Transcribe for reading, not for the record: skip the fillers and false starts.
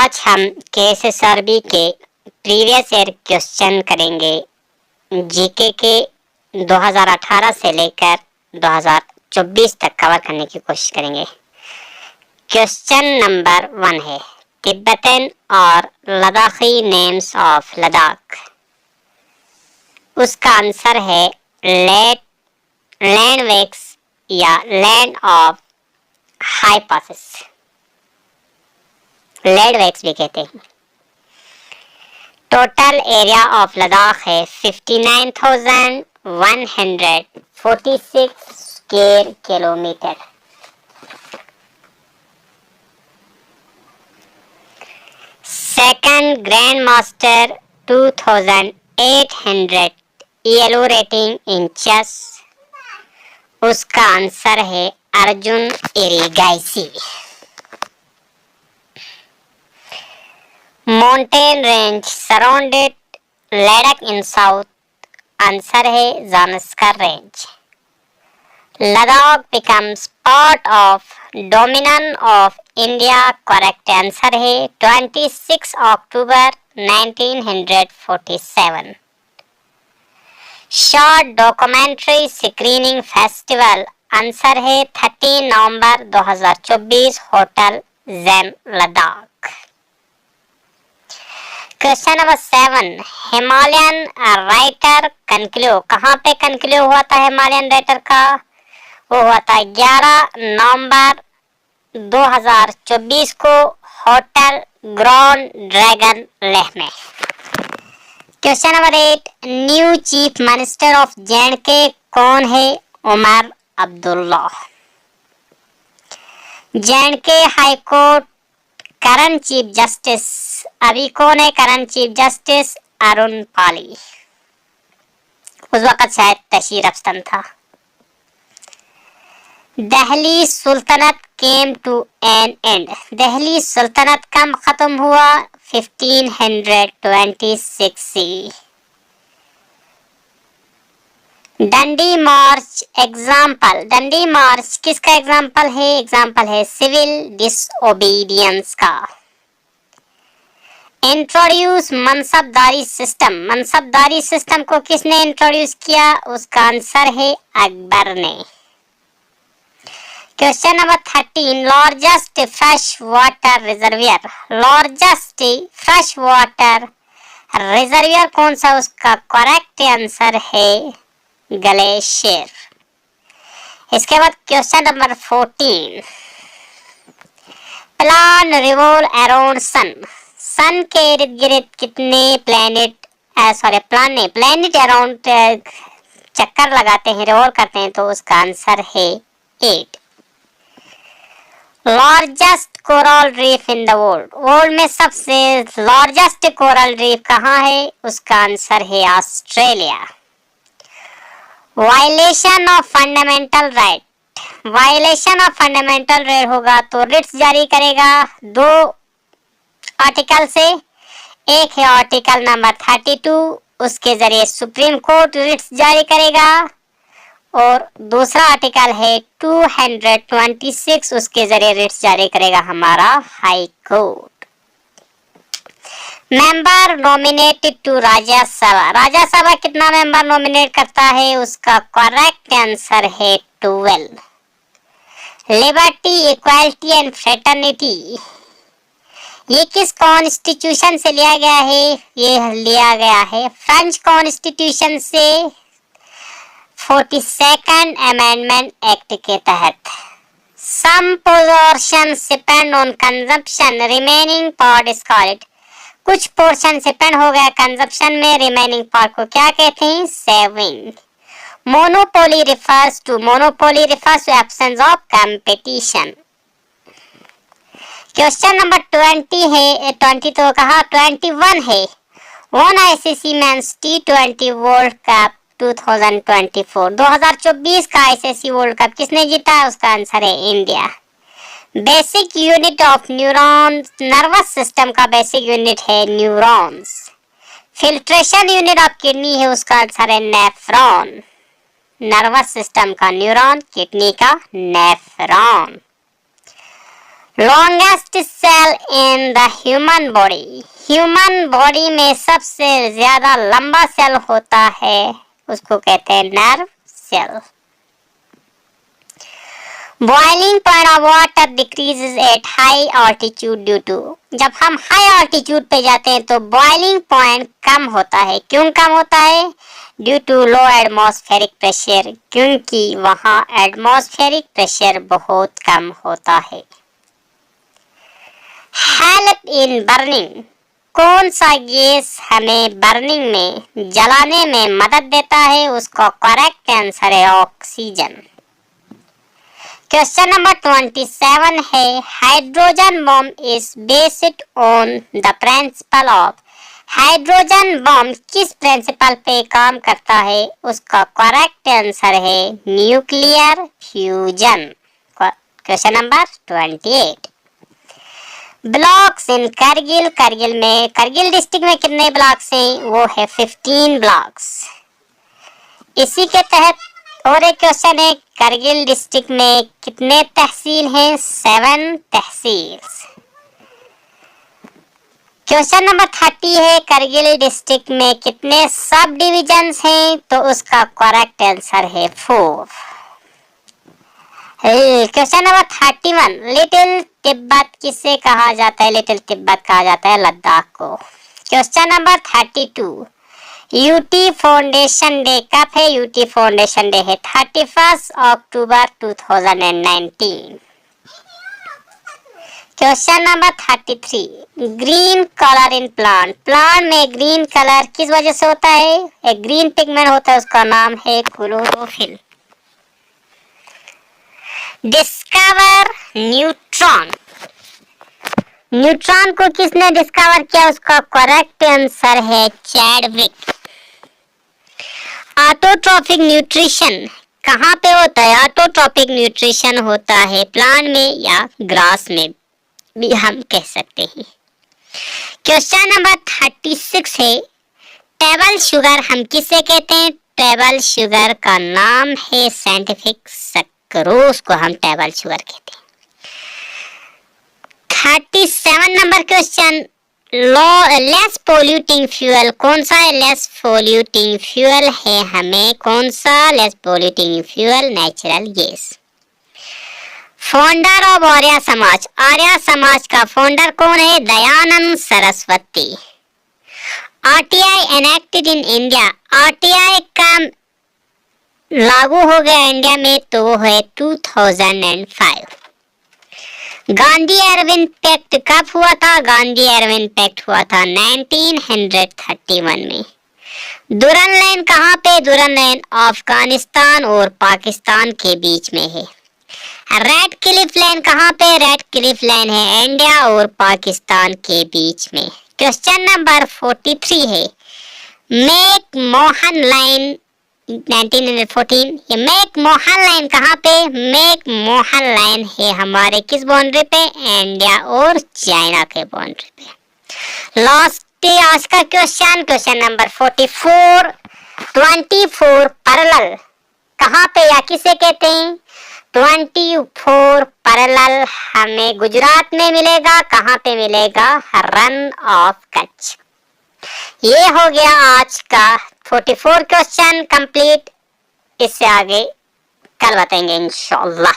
आज हम KSSRB के प्रीवियस ईयर क्वेश्चन करेंगे। जीके के 2018 से लेकर 2024 तक कवर करने की कोशिश करेंगे। क्वेश्चन नंबर 1 है तिब्बतन और लद्दाखी नेम्स ऑफ लद्दाख। उसका आंसर है लैंड वेक्स या land of high passes, land wakes भी कहते हैं। टोटल एरिया ऑफ लद्दाख है 59,146 square kilometre. Second grand master 2800 ELO rating in chess. उसका आंसर है Arjun Erigaisi. Mountain range surrounded Ladakh in south. Answer है Zanskar range. Ladakh becomes part of dominion of India. Correct answer है 26 October 1947। Short documentary screening festival. Answer है 13 November 2024 hotel Zeme Ladakh. Question number 7 Himalayan writer conclude. कहाँ पे conclude हुआ था Himalayan writer का? वो हुआ था 11 नवंबर 2024 को होटल ग्रैंड ड्रैगन लेह में। Question number 8 new chief minister of J&K कौन है? Omar Abdullah. J&K high court current chief justice अभी कौन है? Current chief justice Arun Pali. उस वक्त शायद तशीर अफसन था। Delhi sultanate came to an end. Delhi सुल्तनत कब खत्म हुआ? 1526 डंडी मार्च एग्जाम्पल। डंडी मार्च किसका एग्जाम्पल है? एग्जाम्पल है सिविल डिसओबीडियंस का। Introduce Mansabdari system. Mansabdari system को किसने इंट्रोड्यूस किया? उसका आंसर है अकबर ने। Question number 13 largest fresh water reservoir. Largest fresh water reservoir कौन सा? उसका करेक्ट आंसर है ग्लेशियर। इसके बाद question number 14 plan revolve around sun. Sun के इर्द गिर्द कितने प्लैनेट अराउंड चक्कर लगाते हैं, रिवॉल्व करते हैं? तो उसका आंसर है 8। Largest coral reef in the world में सबसे लार्जेस्ट कोरल रीफ कहाँ है? उसका आंसर है Australia. Violation of fundamental right. Violation of fundamental right होगा तो रिट्स जारी करेगा 2 आर्टिकल से। एक है आर्टिकल नंबर 32, उसके जरिए सुप्रीम कोर्ट रिट्स जारी करेगा, और दूसरा आर्टिकल है 226, उसके जरिए रिट्स जारी करेगा हमारा high court. Member nominated to Rajya Sabha. Rajya Sabha कितना मेंबर नॉमिनेट करता है? उसका करेक्ट आंसर है 12। लिबर्टी इक्वालिटी एंड फ्रेटर्निटी ये किस कॉन्स्टिट्यूशन से लिया गया है? ये लिया गया है फ्रेंच कॉन्स्टिट्यूशन से 42nd अमेंडमेंट एक्ट के तहत। Some portions depend on consumption remaining part is called. कुछ पोर्शन डिपेंड हो गया कंजम्पशन में, रिमेनिंग पार्ट को क्या कहते हैं? Saving. Monopoly refers to absence of competition. Question number 20 है 20 तो कहा 21 है one ICC men's T20 world cup 2024। 2024 का ICC वर्ल्ड कप किसने जीता? उसका आंसर है India. Basic unit of neuron. Nervous system का बेसिक यूनिट है neurons. Filtration unit of kidney है, उसका आंसर है नेफ्रॉन। नर्वस सिस्टम का न्यूरॉन, किडनी का nephron. Longest cell in the human body, human body में सबसे ज्यादा लंबा सेल होता है, उसको कहते हैं nerve cell. Boiling point of water decreases at high altitude due to, जब हम हाई ऑल्टीट्यूड पे जाते हैं तो बॉइलिंग पॉइंट कम होता है। क्यों कम होता है? Due to low atmospheric pressure, क्योंकि वहां एटमॉस्फेरिक प्रेशर बहुत कम होता है। हेल्प इन बर्निंग, कौन सा गैस हमें बर्निंग में जलाने में मदद देता है? उसका करेक्ट आंसर है ऑक्सीजन। क्वेश्चन नंबर 27 है, hydrogen bomb is based on the principle of, hydrogen bomb किस प्रिंसिपल पे काम करता है? उसका करेक्ट आंसर है nuclear fusion. Question number 28, blocks इन करगिल, करगिल में, करगिल डिस्ट्रिक्ट में कितने ब्लॉक्स हैं? वो है 15 ब्लॉक्स। इसी के तहत और एक क्वेश्चन है, करगिल डिस्ट्रिक्ट में कितने तहसील हैं? 7 तहसील। क्वेश्चन नंबर 30 है, करगिल डिस्ट्रिक्ट में कितने सब डिविजन्स हैं? तो उसका करेक्ट आंसर है 4। क्वेश्चन नंबर 31, लिटिल तिब्बत किसे कहा जाता है? लिटिल तिब्बत कहा जाता है लद्दाख को। Question number 32, UT foundation day कब है? यूटी फाउंडेशन डे है 31 अक्टूबर 2019। Question number 33, green colour in plant, plant में ग्रीन कलर किस वजह से होता है? एक ग्रीन पिगमेंट होता है, उसका नाम है क्लोरोफिल। डिस्कवर न्यूट्रॉन, न्यूट्रॉन को किसने डिस्कवर किया? उसका करेक्ट आंसर है चैडविक। ऑटोट्रॉफिक न्यूट्रिशन कहाँ पे होता है? ऑटोट्रॉफिक न्यूट्रिशन होता है प्लांट में या ग्रास में भी हम कह सकते हैं। क्वेश्चन नंबर 36 है, टेबल शुगर हम किसे कहते हैं? टेबल शुगर का नाम है साइंटिफिक सक्रोज को हम टेबल शुगर कहते हैं। 37 number question, less polluting fuel कौन सा है? लेस पोल्यूटिंग फ्यूल है हमें कौन सा? Less polluting fuel natural gas. Founder of Arya Samaj, Arya Samaj का फाउंडर कौन है? Dayanand Saraswati. RTI enacted in India, RTI का लागू हो गया इंडिया में तो वो है 2005। गांधी अरविंद पैक्ट कब हुआ था? गांधी अरविंद पैक्ट हुआ था 1931 में। दुरन लाइन कहाँ पे? दुरन लाइन अफगानिस्तान और पाकिस्तान के बीच में है। रेड क्लिफ लाइन कहाँ पे? रेड क्लिफ लाइन है इंडिया और पाकिस्तान के बीच में। क्वेश्चन नंबर 43 है, मेक मोहन लाइन 1914, ये मेक मोहन लाइन कहाँ पे? मेक मोहन लाइन है हमारे किस बाउंड्री पे? इंडिया और चाइना के बाउंड्री पे। लास्ट आज का क्वेश्चन, क्वेश्चन नंबर 44, 24 पैरेलल कहाँ पे या किसे कहते हैं? 24 पैरेलल हमें गुजरात में मिलेगा। कहाँ पे मिलेगा? Run of Kutch. ये हो गया आज का 44 क्वेश्चन कंप्लीट। इससे आगे कल बताएंगे इंशाअल्लाह।